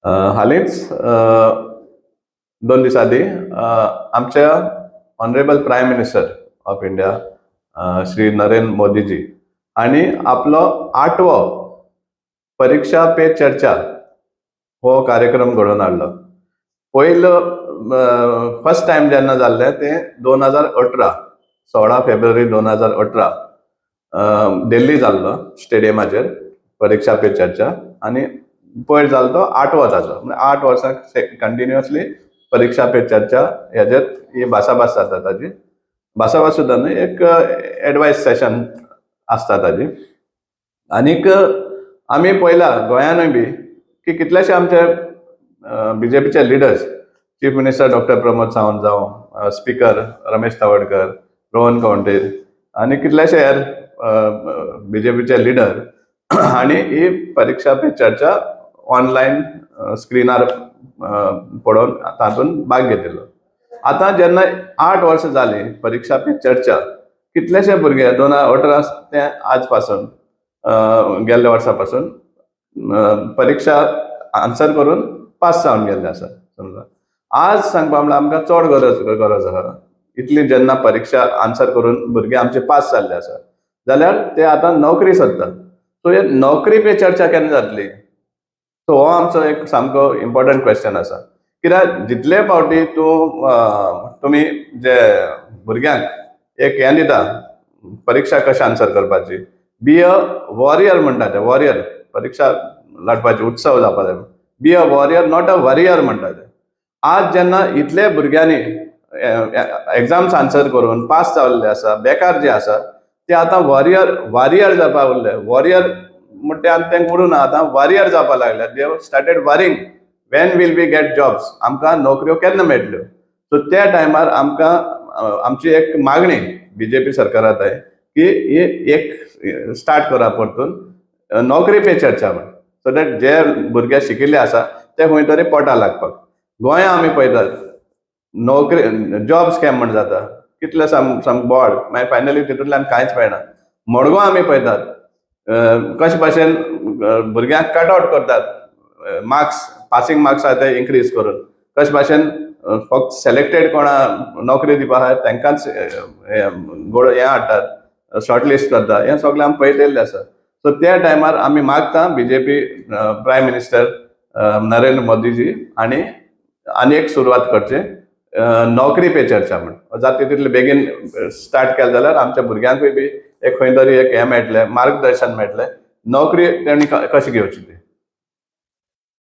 हालींच 2 दीस आदी आमच्या honourable prime minister of India Shri Narendra Modiji हांणी आपलो 8वो परीक्षा पे चर्चा हो कार्यक्रम घडोवन हाडलो. पयलो फर्स्ट टाइम जेन्ना जाल्लें तें 2018 16 फेब्रुवारी 2018 दिल्ली जाल्लो स्टेडियमाचेर परीक्षा पे चर्चा. आनी पयर जालो तो 8वो ताचो, म्हणजे 8 वर्सां कंटिन्युअसली परीक्षा पे चर्चा हेजेर ही भासाभास जाता ताजी. भासाभास सुद्दां न्हय, एक एडवायस सेशन आसता ताजी. आनीक आमी पळयला गोंयानूय बी की कितलेशे आमचे बीजेपीचे leaders, chief minister doctor Pramod Sawant जावं, स्पीकर रमेश तवडकर, रोहन खंवटे आनी कितलेशे हेर बीजेपीचे लिडर हांणी ही परीक्षा पे चर्चा ऑनलायन स्क्रिनार पळोवन तातूंत भाग घेतिल्लो. आतां जेन्ना 8 वर्सां जालीं परीक्षा पे चर्चा, कितलेशे भुरगे 2018 ते आज पासून गेल्ल्या वर्सा पासून परीक्षा आन्सर करून पास जावन गेल्ले आसा. समजा आज सांगपा म्हळ्यार आमकां चड गरज आसा. इतली जेन्ना परीक्षा आन्सर करून भुरगे आमचे पास जाल्ले आसा जाल्यार ते आतां नोकरी सोदतात. सो हे नोकरी पे चर्चा केन्ना जातली? सो हो आमचो एक सामको इम्पॉर्टंट क्वेश्चन आसा. कित्याक जितले फावटी तुमी जे भुरग्यांक एक हें दिता परीक्षा कशी आन्सर करपाची, बी अ वॉरियर म्हणटा ते, वॉरियर परीक्षा लढपाची उत्सव जावपा जाय. Be a warrior not a worrier म्हणटा ते. आज जेन्ना इतले भुरग्यांनी एग्जाम्स आन्सर करून पास जाल्ले आसा, बेकार जे आसा ते आतां वॉरियर जावपा उरले. वॉरियर म्हणटा तेंका उरूना, आतां वॉरियर जावपा लागले. They started worrying when will we get jobs, आमकां नोकऱ्यो केन्ना मेळटल्यो. सो त्या टायमार आमकां आमची एक मागणी बीजेपी सरकारात आहे की ही एक स्टार्ट करा परतून नोकरी पे चर्चा म्हण, सो दॅट जे भुरगे शिकिल्ले आसा ते खंय तरी पोटा लागपाक. गोंया आमी पळयतात नोकरी जॉब स्कॅम म्हण जाता, कितले साम बोवाळ, मागीर फायनली तितूंतल्यान कांयच मेळना. मडगांव आमी पळयतात कशे भाशेन भुरग्यांक कट आवट करतात, मार्क्स पासींग मार्क्स आहा ते इन्क्रीज करून, कशे भाशेन फक्त सिलेक्टेड कोणा नोकरी दिवपा आहा तांकांच हें हाडटात, शॉर्टलिस्ट करता. हें सगळें आमी पळयलेलें आसा. सो त्या टायमार आमी मागता BJP prime minister Narendra Modiji हांणी आनी एक सुरवात करची, नोकरी पे चर्चा म्हण. जाता तितले बेगीन स्टार्ट केलें जाल्यार आमच्या भुरग्यांकूय बी एक खंय तरी एक हें मेळटलें, मार्गदर्शन मेळटलें, नोकरी तेणी कशी घेवची ती.